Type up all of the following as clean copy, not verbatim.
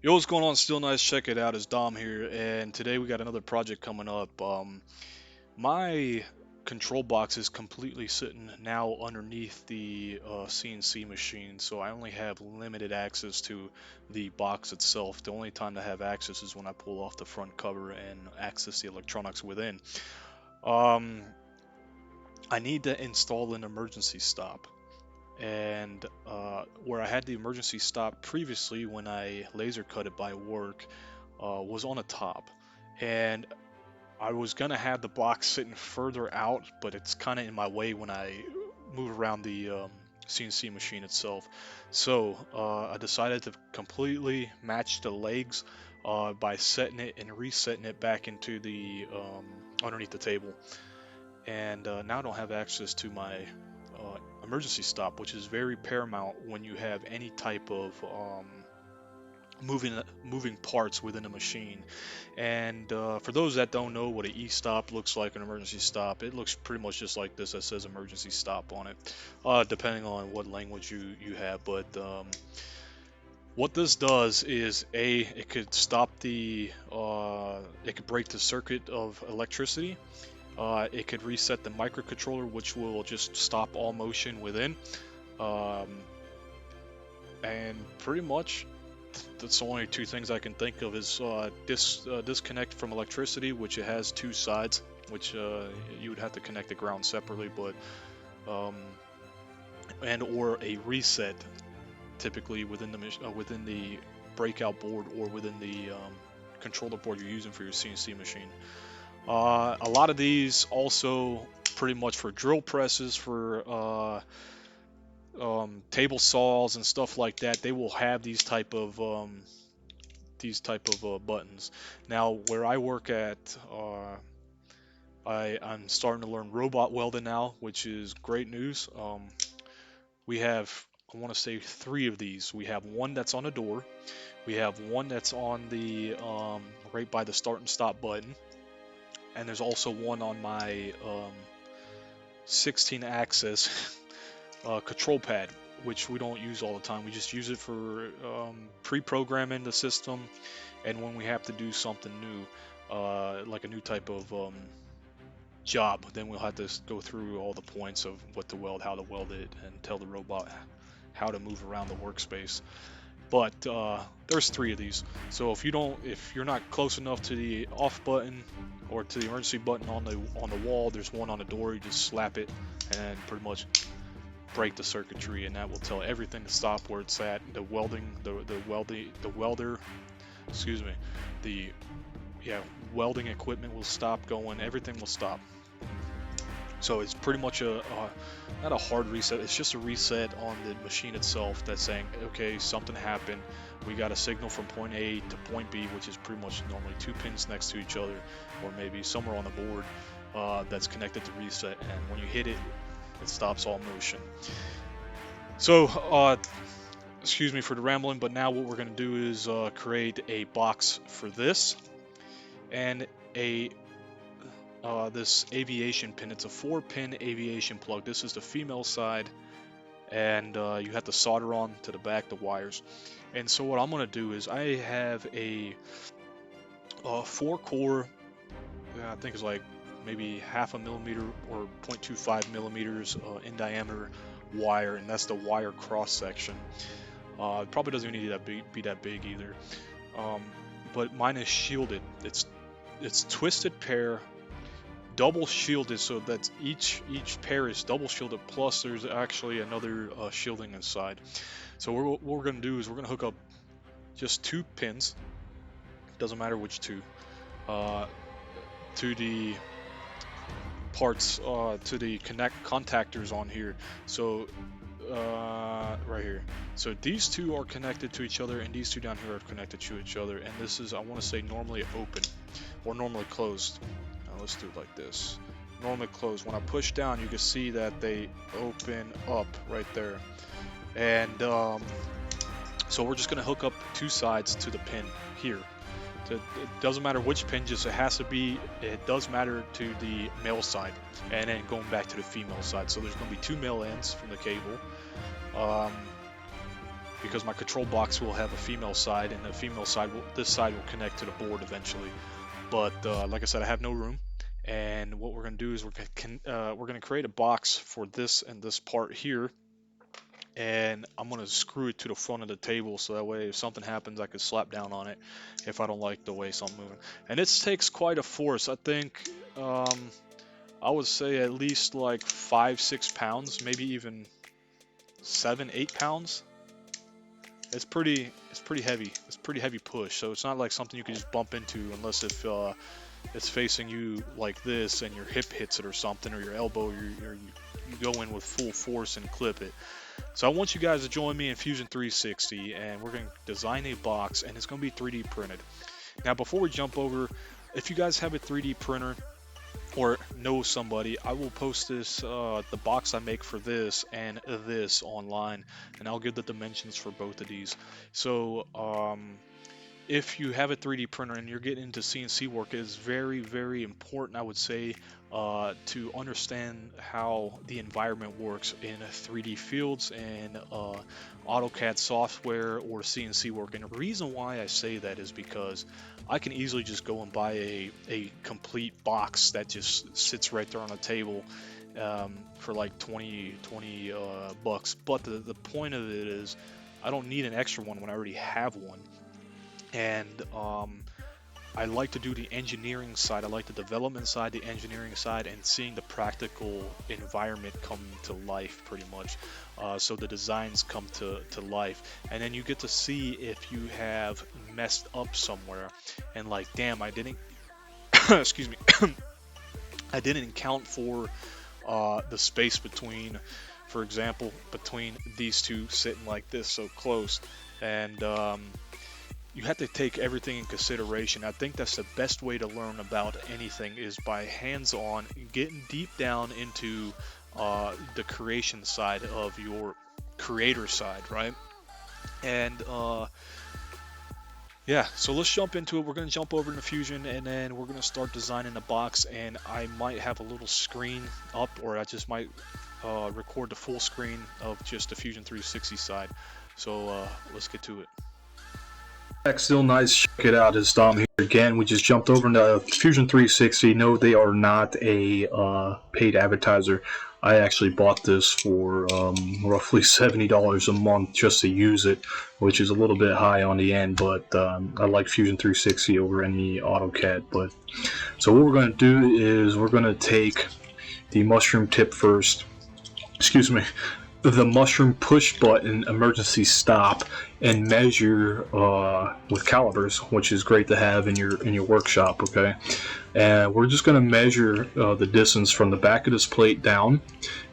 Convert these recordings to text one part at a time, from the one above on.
Yo, what's going on? Still nice. Check it out. It's Dom here, and today we got another project coming up. My control box is completely sitting now underneath the CNC machine, so I only have limited access to the box itself. The only time I have access is when I pull off the front cover and access the electronics within. Um, I need to install an emergency stop. And where I had the emergency stop previously when I laser cut it by work was on the top. And I was gonna have the box sitting further out, but it's kind of in my way when I move around the CNC machine itself. So I decided to completely match the legs by setting it and resetting it back into the underneath the table. And now I don't have access to my emergency stop, which is very paramount when you have any type of moving parts within a machine. And for those that don't know what an e-stop looks like, an emergency stop, it looks pretty much just like this that says emergency stop on it, depending on what language you have. But what this does is it could stop it could break the circuit of electricity. It could reset the microcontroller, which will just stop all motion within. Um, and pretty much that's the only two things I can think of is disconnect from electricity, which it has two sides, which you would have to connect the ground separately, but um, and or a reset, typically within the breakout board or within the controller board you're using for your CNC machine. A lot of these also pretty much for drill presses, for table saws and stuff like that. They will have these type of buttons. Now, where I work at, I'm starting to learn robot welding now, which is great news. We have, I want to say, three of these. We have one that's on a door. We have one that's on the right by the start and stop button, and there's also one on my 16 axis control pad, which we don't use all the time. We just use it for pre-programming the system, and when we have to do something new, like a new type of job, then we'll have to go through all the points of what to weld, how to weld it, and tell the robot how to move around the workspace. But there's three of these, so if you're not close enough to the off button or to the emergency button on the wall, there's one on the door. You just slap it and pretty much break the circuitry, and that will tell everything to stop where it's at. The welder, excuse me, the yeah welding equipment will stop going. Everything will stop. So it's pretty much not a hard reset. It's just a reset on the machine itself that's saying, okay, something happened. We got a signal from point A to point B, which is pretty much normally two pins next to each other, or maybe somewhere on the board that's connected to reset. And when you hit it, it stops all motion. So, excuse me for the rambling, but now what we're going to do is create a box for this and a this aviation pin. It's a 4-pin aviation plug. This is the female side, and you have to solder on to the back the wires. And so what I'm going to do is I have a 4-core, I think it's like maybe half a millimeter or 0.25 millimeters in diameter wire, and that's the wire cross section. It probably doesn't even need to be that big either. Um, but mine is shielded. It's twisted pair, double shielded, so that each pair is double shielded. Plus, there's actually another shielding inside. So what we're gonna do is we're gonna hook up just 2 pins. Doesn't matter which two. To the parts to the contactors on here. So right here. So these two are connected to each other, and these two down here are connected to each other. And this is, I want to say, normally open or normally closed. Now let's do it like this. Normally closed. When I push down, you can see that they open up right there. And so we're just gonna hook up 2 sides to the pin here. So it doesn't matter which pin, just it does matter to the male side, and then going back to the female side. So there's going to be 2 male ends from the cable, um, because my control box will have a female side, and the female side this side will connect to the board eventually. But like I said, I have no room, and what we're going to do is we're going to create a box for this and this part here, and I'm going to screw it to the front of the table so that way if something happens I can slap down on it if I don't like the way something's moving. And it takes quite a force. I think I would say at least like 5-6 pounds, maybe even 7-8 pounds. It's pretty heavy. It's pretty heavy push, so it's not like something you can just bump into unless if it's facing you like this and your hip hits it or something, or your elbow, you go in with full force and clip it. So I want you guys to join me in Fusion 360, and we're going to design a box, and it's going to be 3D printed. Now before we jump over, if you guys have a 3D printer or know somebody, I will post this, the box I make for this and this online, and I'll give the dimensions for both of these. So if you have a 3D printer and you're getting into CNC work, it is very, very important, I would say, to understand how the environment works in 3D fields and AutoCAD software or CNC work. And the reason why I say that is because I can easily just go and buy a complete box that just sits right there on a table for like 20 bucks. But the point of it is I don't need an extra one when I already have one. And I like to do the engineering side. I like the development side, the engineering side, and seeing the practical environment come to life pretty much. So the designs come to life, and then you get to see if you have messed up somewhere and like, damn, I didn't excuse me I didn't account for the space between, for example, between these two sitting like this so close. And you have to take everything in consideration. I think that's the best way to learn about anything, is by hands-on, getting deep down into the creation side of your creator side, right? And yeah, so let's jump into it. We're going to jump over into Fusion, and then we're going to start designing the box. And I might have a little screen up, or I just might record the full screen of just the Fusion 360 side. So let's get to it. Still nice. Check it out. It's Dom here again. We just jumped over into Fusion 360. No, they are not a paid advertiser. I actually bought this for roughly $70 a month just to use it, which is a little bit high on the end, but I like Fusion 360 over any AutoCAD. But so what we're going to do is we're going to take the mushroom tip first. Excuse me. The mushroom push button emergency stop and measure with calipers, which is great to have in your workshop. Okay, and we're just going to measure the distance from the back of this plate down.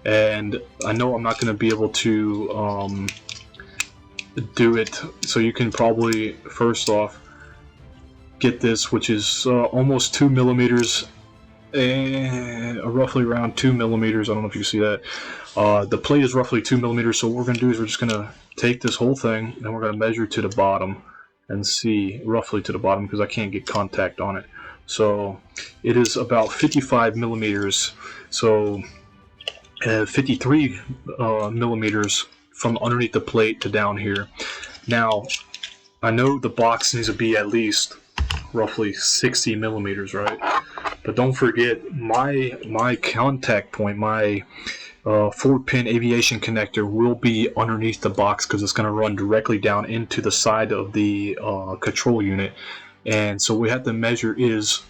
And I know I'm not going to be able to do it, so you can probably first off get this, which is almost 2 millimeters. Roughly around 2 millimeters. I don't know if you see that. The plate is roughly 2 millimeters, so what we're going to do is we're just going to take this whole thing and we're going to measure to the bottom and see roughly to the bottom, because I can't get contact on it. So it is about 55 millimeters, so 53 millimeters from underneath the plate to down here. Now I know the box needs to be at least roughly 60 millimeters, right? But don't forget, my contact point, my 4-pin aviation connector will be underneath the box, because it's going to run directly down into the side of the control unit. And so what we have to measure is,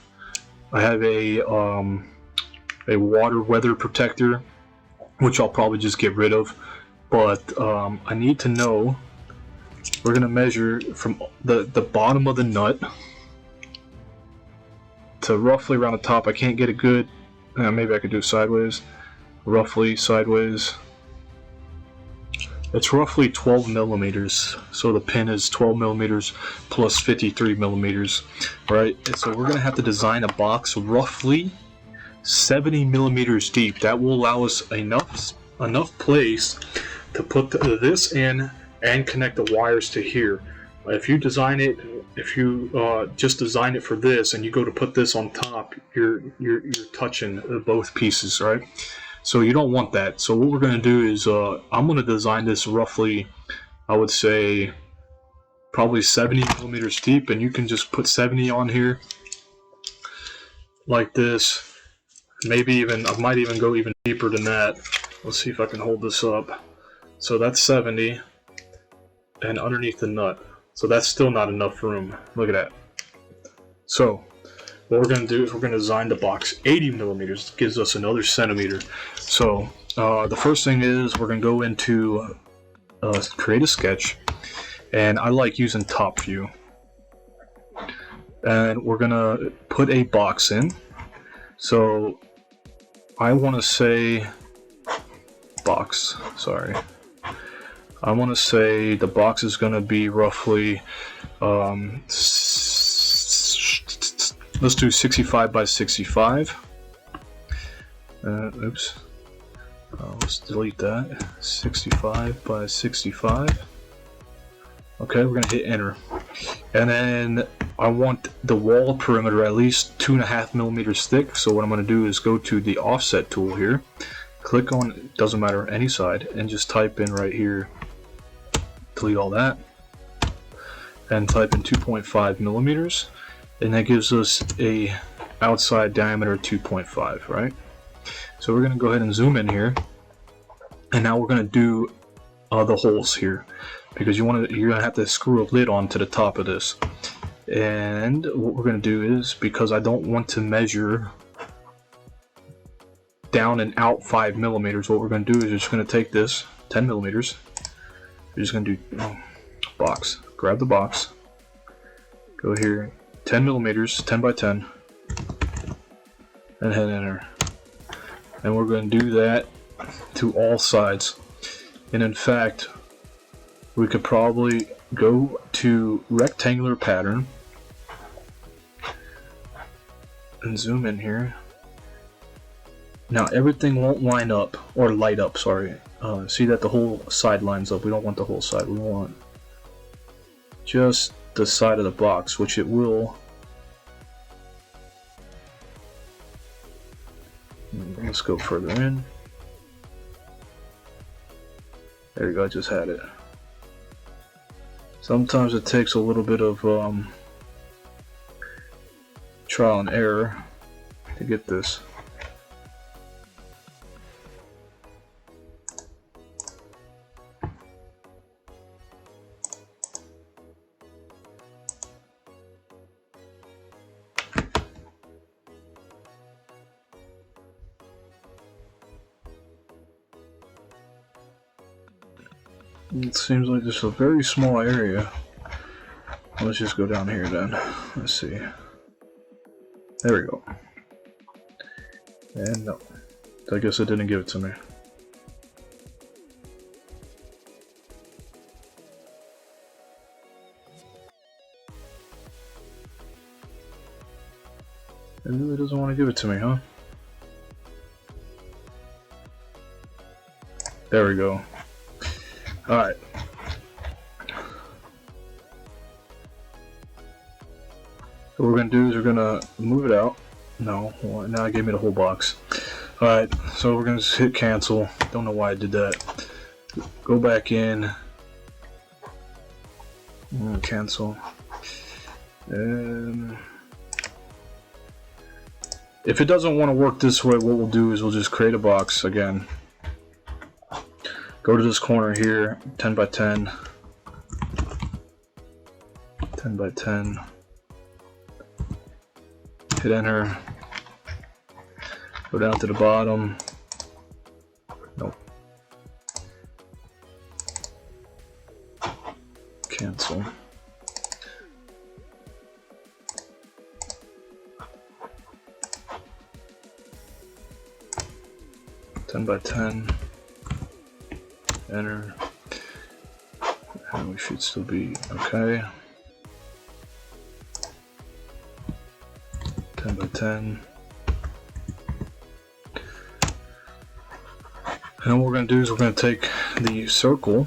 I have a water weather protector, which I'll probably just get rid of. But I need to know, we're going to measure from the bottom of the nut to roughly around the top. I can't get it good. Maybe I could do it sideways. Roughly sideways. It's roughly 12 millimeters. So the pin is 12 millimeters plus 53 millimeters. Right? And so we're going to have to design a box roughly 70 millimeters deep. That will allow us enough place to put this in and connect the wires to here. If you design it, if you just design it for this and you go to put this on top, you're touching both pieces, right? So you don't want that. So what we're going to do is I'm going to design this roughly I would say probably 70 millimeters deep, and you can just put 70 on here like this. Maybe even, I might even go even deeper than that. Let's see if I can hold this up. So that's 70, and underneath the nut. So that's still not enough room. Look at that. So what we're going to do is we're going to design the box 80 millimeters. It gives us another centimeter. So the first thing is we're going to go into create a sketch, and I like using top view. And we're going to put a box in. So I want to say box, sorry. I want to say the box is going to be roughly, let's do 65 by 65. Oops. Let's delete that. 65 by 65. Okay, we're going to hit enter. And then I want the wall perimeter at least 2.5 millimeters thick. So what I'm going to do is go to the offset tool here. Click on, it doesn't matter, any side, and just type in right here, delete all that, and type in 2.5 millimeters, and that gives us a outside diameter 2.5, right? So we're going to go ahead and zoom in here, and now we're going to do the holes here, because you're going to have to screw a lid onto the top of this. And what we're going to do is, because I don't want to measure down and out 5 millimeters, what we're going to do is we're just going to take this 10 millimeters. We're just going to do box. Grab the box. Go here, 10 millimeters, 10 by 10, and hit enter. And we're going to do that to all sides. And in fact, we could probably go to rectangular pattern and zoom in here. Now everything won't line up, or light up, sorry. See that the whole side lines up. We don't want the whole side. We want just the side of the box, which it will. Let's go further in. There you go, I just had it. Sometimes it takes a little bit of trial and error to get this. It seems like just a very small area. Let's just go down here then. Let's see. There we go. And no. I guess it didn't give it to me. It really doesn't want to give it to me, huh? There we go. Alright. So what we're going to do is we're going to move it out. No, well, now it gave me the whole box. Alright, so we're going to just hit cancel. Don't know why I did that. Go back in. Cancel. If it doesn't want to work this way, what we'll do is we'll just create a box again. Go to this corner here, 10 by 10, 10 by 10, hit enter, go down to the bottom, nope, cancel, ten by 10. Enter, and we should still be okay. 10 by 10. And what we're going to do is we're going to take the circle.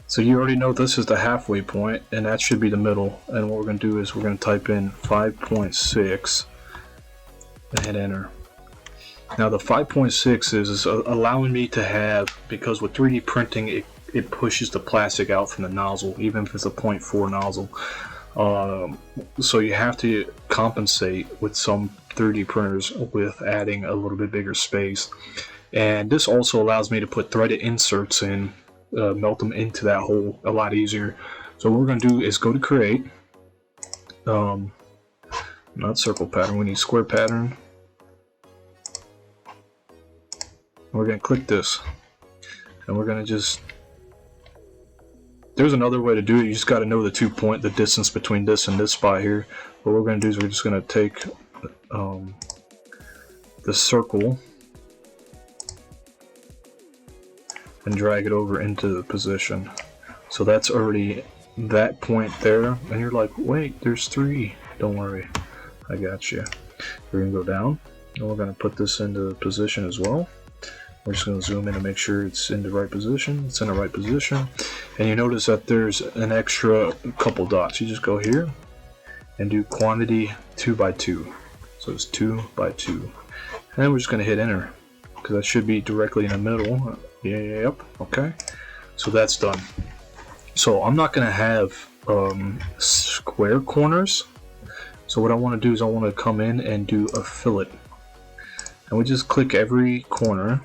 So you already know this is the halfway point, and that should be the middle. And what we're going to do is we're going to type in 5.6 and hit enter. Now the 5.6 is allowing me to have, because with 3D printing it pushes the plastic out from the nozzle, even if it's a 0.4 nozzle. So you have to compensate with some 3D printers with adding a little bit bigger space. And this also allows me to put threaded inserts in, melt them into that hole a lot easier. So what we're going to do is go to create, not circle pattern, we need square pattern. We're going to click this, and we're going to just, there's another way to do it, you just got to know the distance between this and this spot here. What we're going to do is we're just going to take the circle and drag it over into the position. So that's already that point there, and you're like, wait, there's 3. Don't worry, I got you. We're going to go down, and we're going to put this into position as well. We're just going to zoom in to make sure it's in the right position. It's in the right position. And you notice that there's an extra couple dots. You just go here and do quantity 2 by 2. So it's 2 by 2. And then we're just going to hit enter, because that should be directly in the middle. Yep, okay. So that's done. So I'm not going to have square corners. So what I want to do is I want to come in and do a fillet. And we just click every corner.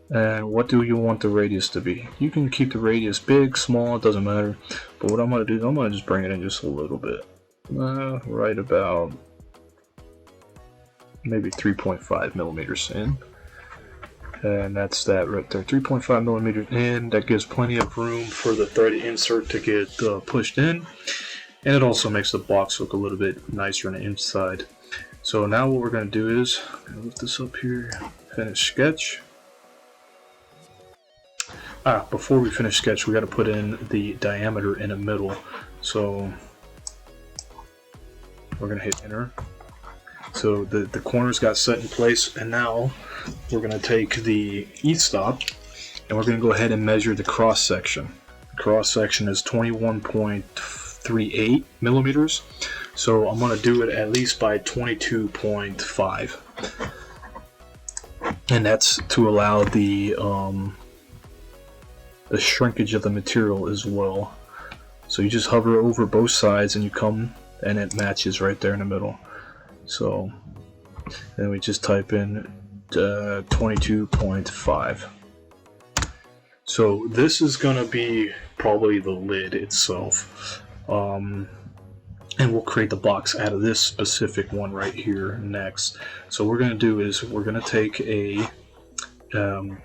And what do you want the radius to be? You can keep the radius big, small, it doesn't matter. But what I'm going to do is I'm going to just bring it in just a little bit. Right about maybe 3.5 millimeters in. And that's that right there, 3.5 millimeters in. That gives plenty of room for the threaded insert to get pushed in. And it also makes the box look a little bit nicer on the inside. So now what we're going to do is, I'm going to lift this up here, finish sketch. Before we finish sketch, we got to put in the diameter in the middle. So we're going to hit enter. So the corners got set in place, and now we're going to take the Estop and we're going to go ahead and measure the cross section. The cross section is 21.38 millimeters. So I'm going to do it at least by 22.5. And that's to allow the shrinkage of the material as well. So you just hover over both sides and you come and it matches right there in the middle. So then we just type in 22.5. So this is going to be probably the lid itself. And we'll create the box out of this specific one right here next. So what we're going to do is we're going to take a, go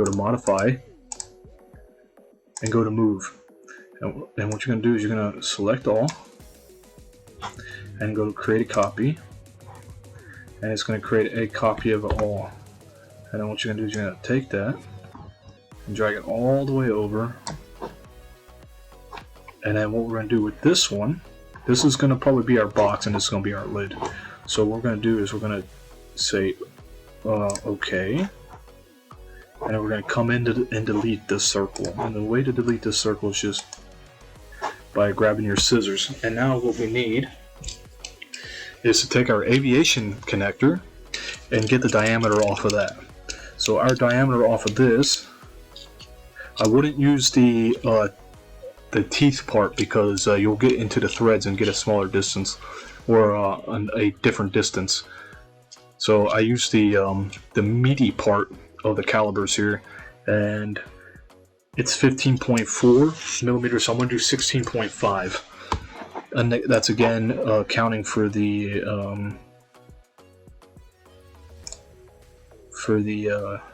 to modify, and go to move. And what you're going to do is you're going to select all, and go to create a copy. And it's going to create a copy of all. And then what you're going to do is you're going to take that and drag it all the way over. And then what we're going to do with this one, this is going to probably be our box and this is going to be our lid. So what we're going to do is we're going to say OK. And then we're going to come in and delete this circle. And the way to delete this circle is just by grabbing your scissors. And now what we need is to take our aviation connector and get the diameter off of that. So our diameter off of this, I wouldn't use the teeth part because you'll get into the threads and get a smaller distance or a different distance. So I use the meaty part of the calibers here, and it's 15.4 millimeters, so I'm going to do 16.5. And that's again counting for the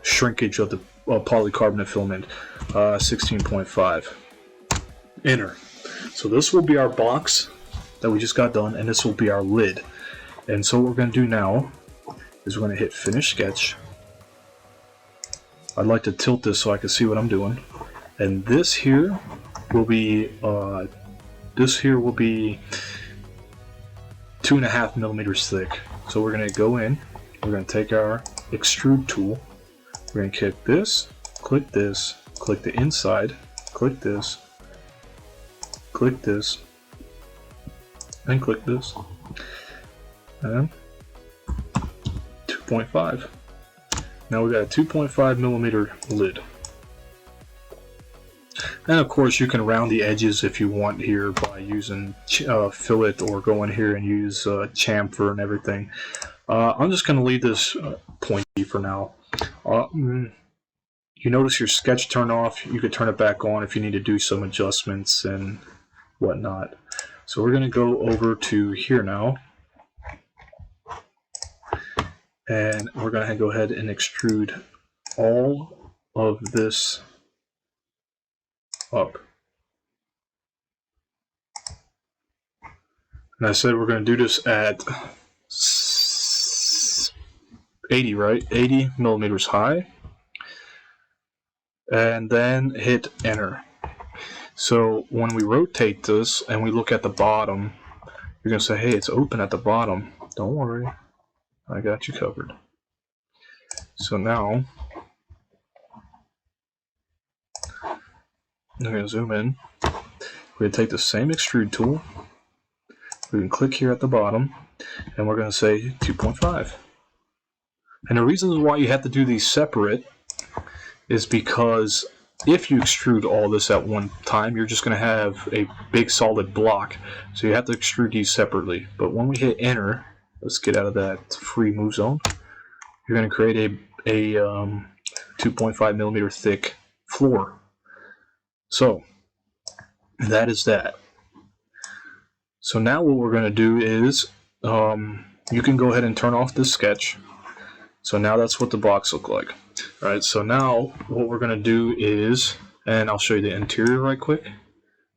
shrinkage of the polycarbonate filament. 16.5. Enter. So this will be our box that we just got done, and this will be our lid. And so what we're going to do now is we're going to hit finish sketch. I'd like to tilt this so I can see what I'm doing. And this here will be 2.5 millimeters thick. So we're going to go in, we're going to take our extrude tool, we're going to click the inside, click this, and click this. and 2.5. Now we got a 2.5 millimeter lid. And of course you can round the edges if you want here by using fillet, or go in here and use chamfer and everything. I'm just going to leave this pointy for now. You notice your sketch turned off. You could turn it back on if you need to do some adjustments and whatnot. So we're going to go over to here now, and we're going to go ahead and extrude all of this up. And I said we're going to do this at 80, right? 80 millimeters high. And then hit enter. So when we rotate this and we look at the bottom, you're going to say, hey, it's open at the bottom. Don't worry, I got you covered. So now I'm going to zoom in. We're going to take the same extrude tool. We can click here at the bottom, and we're going to say 2.5. And the reasons why you have to do these separate is because if you extrude all this at one time, you're just going to have a big solid block. So you have to extrude these separately. But when we hit enter, let's get out of that free move zone. You're going to create a 2.5 millimeter thick floor. So that is that. So now what we're going to do is you can go ahead and turn off this sketch. So now that's what the box looks like. Alright, so now what we're going to do is, and I'll show you the interior right quick.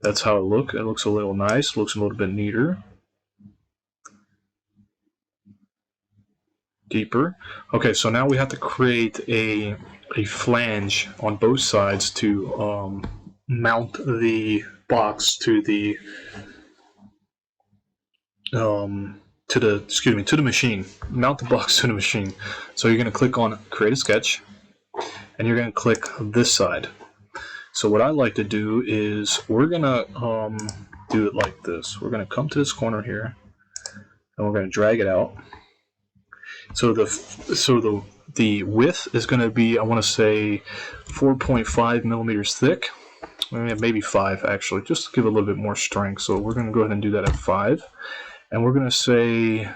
That's how it looks. It looks a little nice, looks a little bit neater. Deeper. Okay, so now we have to create a flange on both sides to mount the box to the to the machine. Mount the box to the machine. So you're going to click on create a sketch, and you're going to click this side. So what I like to do is we're going to do it like this. We're going to come to this corner here, and we're going to drag it out. So the width is going to be, I want to say, 4.5 millimeters thick. Maybe 5 actually, just to give it a little bit more strength. So we're going to go ahead and do that at 5. And we're going to say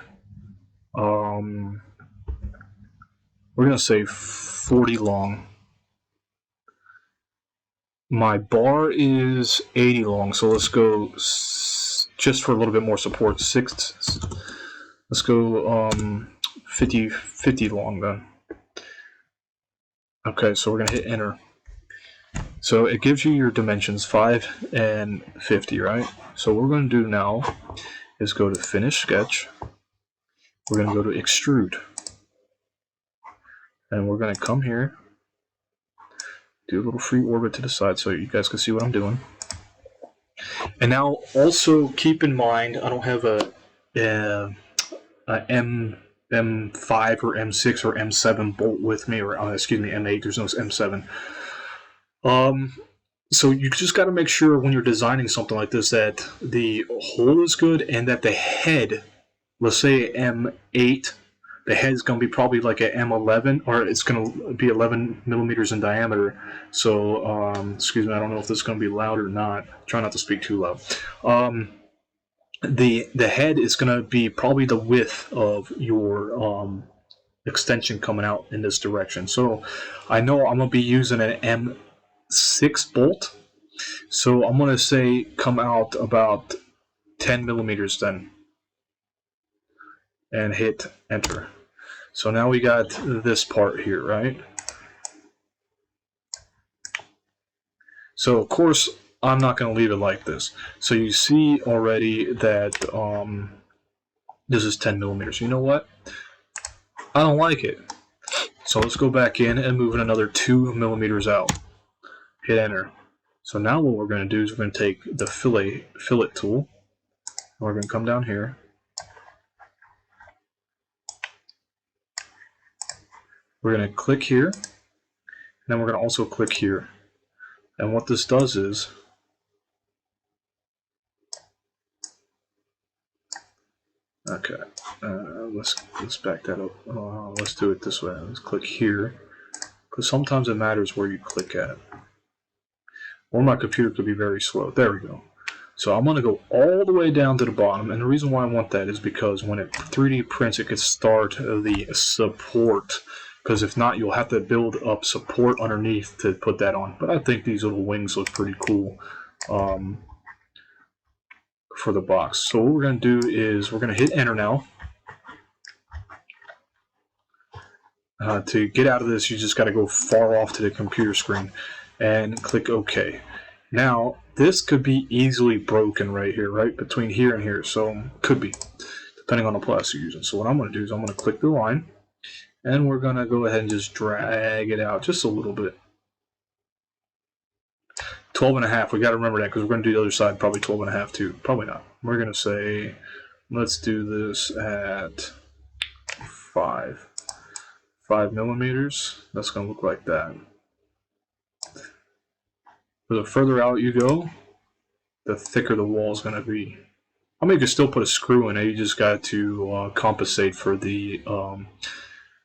40 long. My bar is 80 long, so let's go just for a little bit more support. Let's go 50 long then. Okay, so we're going to hit enter. So it gives you your dimensions 5 and 50, right? So what we're going to do now is go to finish sketch. We're going to go to extrude, and we're going to come here, do a little free orbit to the side so you guys can see what I'm doing. And now also keep in mind, I don't have a M5 or M6 or M7 bolt with me, or excuse me, M8. There's no M7. So you just got to make sure when you're designing something like this that the hole is good, and that the head, let's say M8, the head is going to be probably like a M11, or it's going to be 11 millimeters in diameter. So, excuse me, I don't know if this is going to be loud or not. Try not to speak too loud. The head is going to be probably the width of your extension coming out in this direction. So I know I'm going to be using an M6 bolt. So I'm going to say come out about 10 millimeters then. And hit enter. So now we got this part here, right? So of course I'm not going to leave it like this. So you see already that this is 10 millimeters. You know what? I don't like it. So let's go back in and move it another 2 millimeters out. Hit enter. So now what we're going to do is we're going to take the fillet tool, and we're going to come down here. We're going to click here, and then we're going to also click here. And what this does is Okay, let's back that up. Let's do it this way. Let's click here, because sometimes it matters where you click at. Or my computer could be very slow. There we go. So I'm going to go all the way down to the bottom, and the reason why I want that is because when it 3D prints, it could start the support, because if not, you'll have to build up support underneath to put that on. But I think these little wings look pretty cool for the box. So what we're going to do is we're going to hit enter now. To get out of this, you just got to go far off to the computer screen and click OK. Now, this could be easily broken right here, right between here and here. So, could be, depending on the plastic you're using. So what I'm going to do is I'm going to click the line, and we're going to go ahead and just drag it out just a little bit. 12.5, we got to remember that because we're going to do the other side probably 12.5 too. Probably not. We're going to say, let's do this at 5 millimeters. That's going to look like that. The further out you go, the thicker the wall is going to be. I mean, you can still put a screw in it. You just got to compensate for the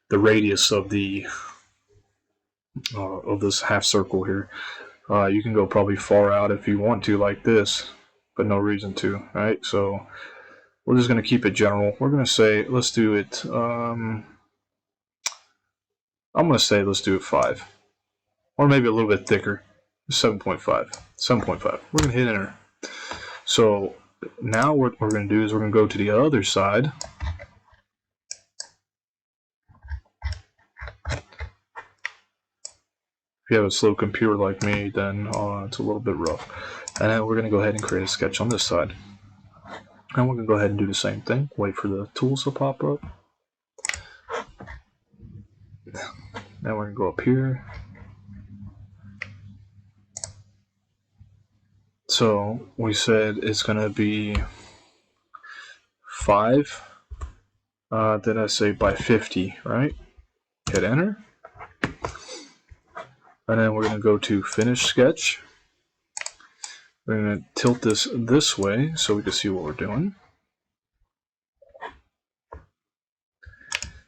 radius of the of this half circle here. You can go probably far out if you want to, like this, but no reason to. Right? So we're just going to keep it general. We're going to say let's do it. I'm going to say let's do it 5, or maybe a little bit thicker. 7.5. 7.5. We're going to hit enter. So now what we're going to do is we're going to go to the other side. If you have a slow computer like me, then it's a little bit rough. And then we're going to go ahead and create a sketch on this side. And we're going to go ahead and do the same thing. Wait for the tools to pop up. Now we're going to go up here. So we said it's going to be 5. Did I say by 50, right? Hit enter. And then we're going to go to finish sketch. We're going to tilt this way so we can see what we're doing.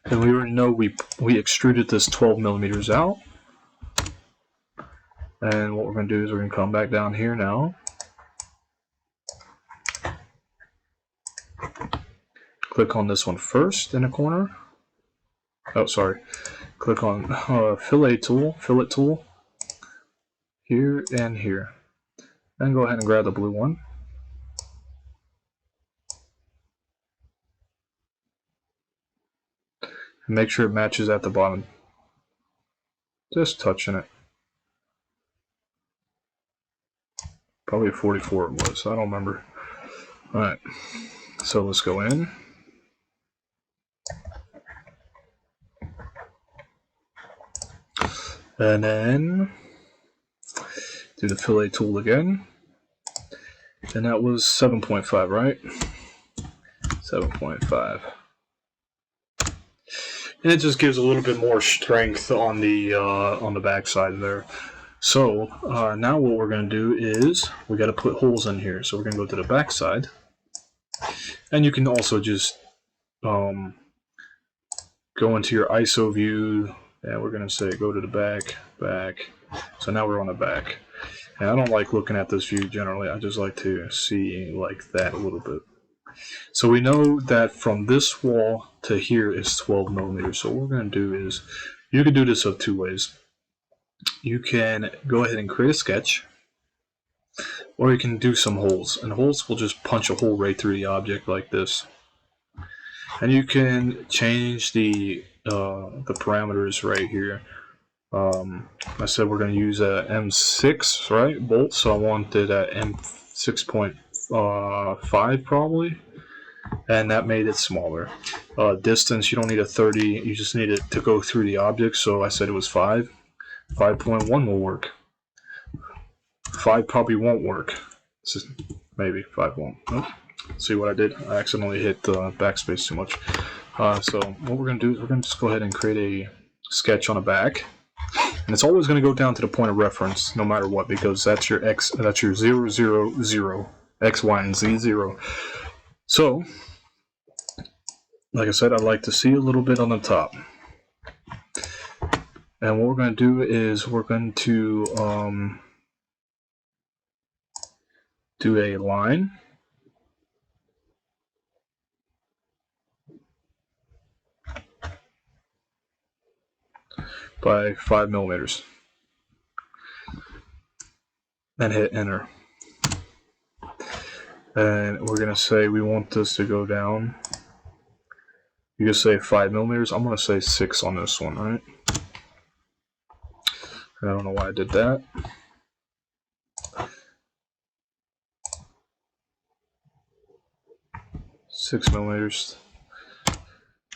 And we already know we extruded this 12 millimeters out. And what we're going to do is we're going to come back down here now. Click on this one first in the corner. Oh, sorry. Click on fillet tool, here and here. And go ahead and grab the blue one. And make sure it matches at the bottom. Just touching it. Probably a 44 it was, I don't remember. Alright, so let's go in. And then do the fillet tool again. And that was 7.5, right? 7.5. And it just gives a little bit more strength on the back side there. So now what we're going to do is we got to put holes in here. So we're going to go to the back side, and you can also just go into your ISO view. And we're going to say go to the back. So now we're on the back. And I don't like looking at this view generally. I just like to see like that a little bit. So we know that from this wall to here is 12 millimeters. So what we're going to do is, you can do this of 2 ways. You can go ahead and create a sketch, or you can do some holes. And holes will just punch a hole right through the object like this. And you can change the parameters right here. I said we're going to use a M6, right, bolt, so I wanted a M6.5 probably, and that made it smaller. Distance, you don't need a 30, you just need it to go through the object, so I said it was 5. 5.1 will work. 5 probably won't work. Maybe 5 won't. Nope. See what I did? I accidentally hit backspace too much. So what we're going to do is we're going to just go ahead and create a sketch on the back. And it's always going to go down to the point of reference, no matter what, because that's your x, that's your 0, 0, 0, x, y, and z, 0. So like I said, I'd like to see a little bit on the top. And what we're going to do is we're going to do a line by 5 millimeters and hit enter. And we're going to say we want this to go down. You can say 5 millimeters. I'm going to say 6 on this one, right? I don't know why I did that. Six millimeters.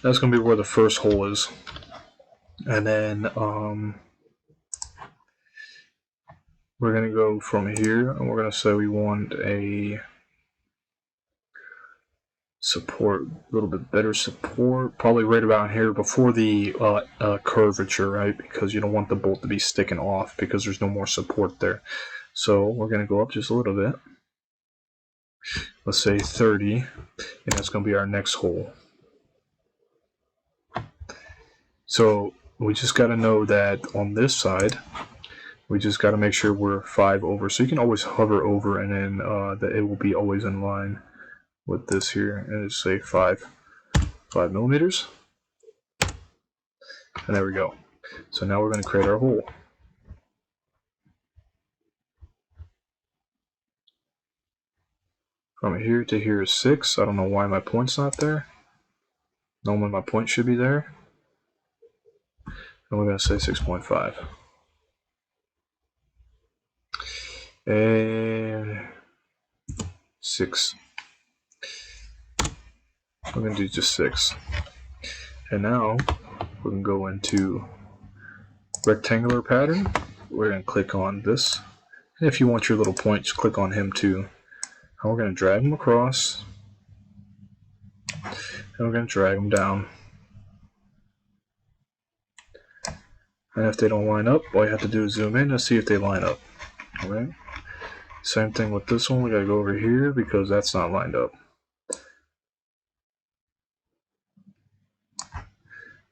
That's going to be where the first hole is. And then we're going to go from here, and we're going to say we want a support, a little bit better support, probably right about here before the curvature, right? Because you don't want the bolt to be sticking off because there's no more support there. So we're going to go up just a little bit. Let's say 30, and that's going to be our next hole. So we just got to know that on this side, we just got to make sure we're 5 over. So you can always hover over, and then that it will be always in line with this here, and just say 5 millimeters. And there we go. So now we're going to create our hole. From here to here is 6. I don't know why my point's not there. Normally my point should be there. And we're going to say 6.5. And 6. We're going to do just 6. And now we're going to go into rectangular pattern. We're going to click on this. And if you want your little point, just click on him too. And we're going to drag them across. And we're going to drag them down. And if they don't line up, all you have to do is zoom in and see if they line up. Alright? Same thing with this one. We got to go over here because that's not lined up.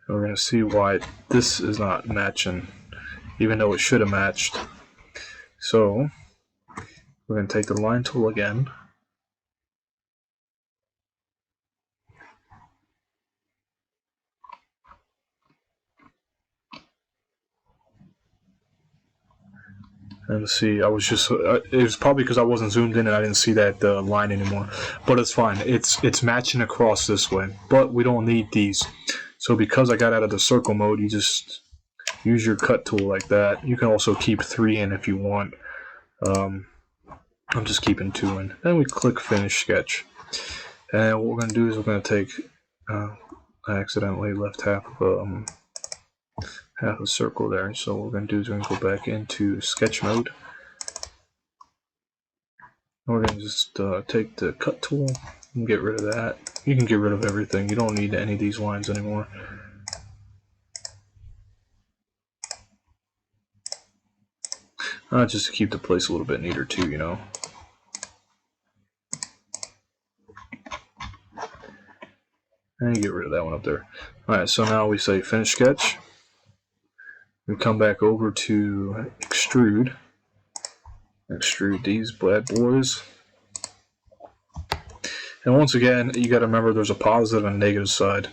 And we're going to see why this is not matching, even though it should have matched. So we're going to take the line tool again. And see, I was just, it was probably because I wasn't zoomed in and I didn't see that line anymore. But it's fine. It's matching across this way. But we don't need these. So because I got out of the circle mode, you just use your cut tool like that. You can also keep 3 in if you want. I'm just keeping 2 in. Then we click Finish Sketch. And what we're going to do is we're going to take, I accidentally left half a circle there. So what we're going to do is we're going to go back into sketch mode. And we're going to just take the cut tool and get rid of that. You can get rid of everything. You don't need any of these lines anymore. Just to keep the place a little bit neater too, you know. And you get rid of that one up there. Alright, so now we say Finish Sketch. We come back over to Extrude. Extrude these bad boys. And once again, you got to remember there's a positive and negative side.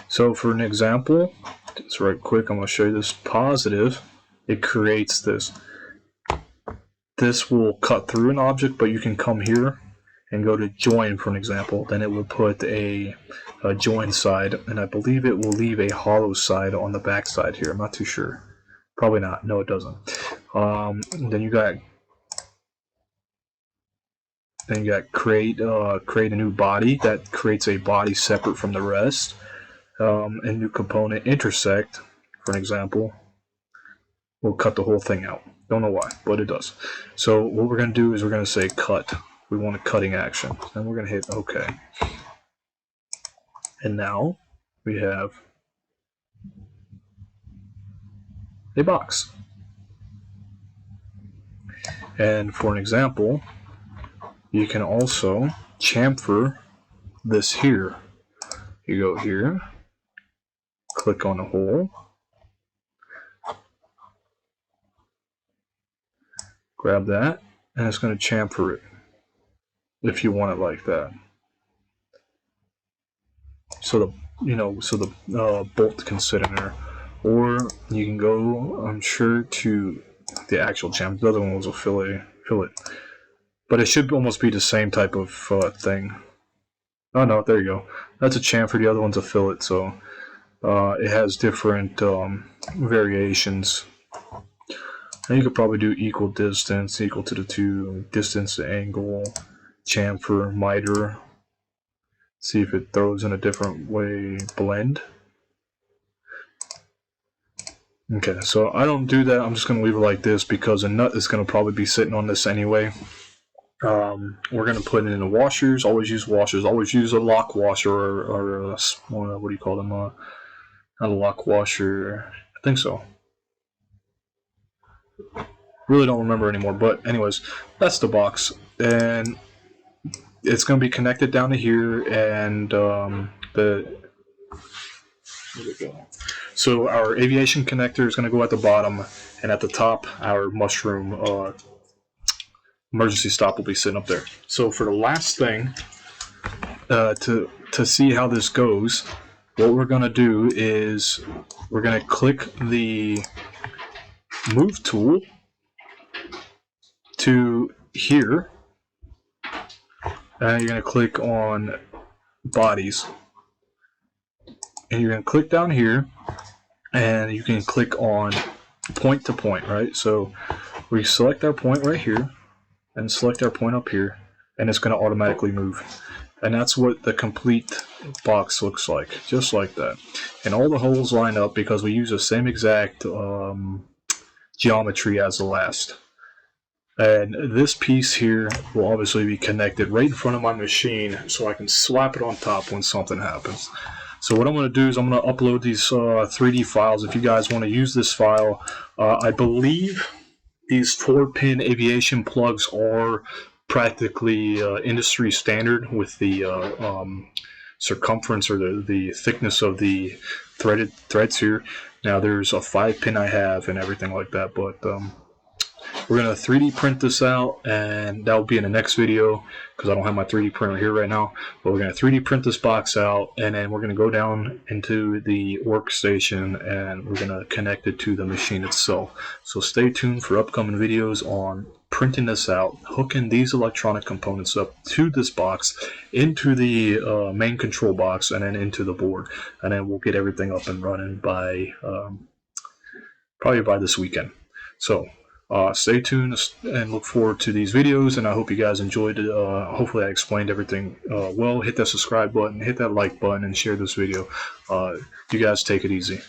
So for an example, just right quick, I'm going to show you this positive. It creates this. This will cut through an object, but you can come here and go to join for an example. Then it will put a join side, and I believe it will leave a hollow side on the back side here. I'm not too sure. Probably not. No, it doesn't. Then you got create a new body that creates a body separate from the rest. And new component intersect, for an example, will cut the whole thing out. Don't know why, but it does. So what we're going to do is we're going to say cut. We want a cutting action. Then we're going to hit OK. And now we have a box. And for an example, you can also chamfer this here. You go here, click on the hole, grab that, and it's going to chamfer it if you want it like that. So the bolt can sit in there, or you can go, I'm sure, to the actual chamfer. The other one was a fillet, but it should almost be the same type of thing. Oh no, there you go. That's a chamfer. The other one's a fillet, so it has different variations. And you could probably do equal distance, equal to the two, distance to angle, chamfer, miter. See if it throws in a different way, blend. Okay, so I don't do that. I'm just going to leave it like this because a nut is going to probably be sitting on this anyway. We're going to put it in the washers. Always use washers. Always use a lock washer or a, what do you call them? Not a lock washer. I think so. Really don't remember anymore. But anyways, that's the box. And it's going to be connected down to here. And so our aviation connector is going to go at the bottom. And at the top, our mushroom emergency stop will be sitting up there. So for the last thing, to see how this goes, what we're going to do is we're going to click the move tool to here, and you're going to click on bodies, and you're going to click down here, and you can click on point to point, right? So we select our point right here and select our point up here, and it's going to automatically move. And that's what the complete box looks like, just like that. And all the holes line up because we use the same exact geometry as the last. And this piece here will obviously be connected right in front of my machine so I can slap it on top when something happens. So what I'm going to do is I'm going to upload these 3D files if you guys want to use this file. I believe these 4-pin aviation plugs are practically industry standard with the circumference or the thickness of the threaded threads here. Now there's a 5-pin I have and everything like that, but we're going to 3D print this out, and that will be in the next video because I don't have my 3D printer here right now. But we're going to 3D print this box out, and then we're going to go down into the workstation and we're going to connect it to the machine itself. So stay tuned for upcoming videos on printing this out, hooking these electronic components up to this box, into the main control box, and then into the board. And then we'll get everything up and running by probably by this weekend. So stay tuned and look forward to these videos, and I hope you guys enjoyed it. Hopefully I explained everything well. Hit that subscribe button, hit that like button, and share this video. You guys take it easy.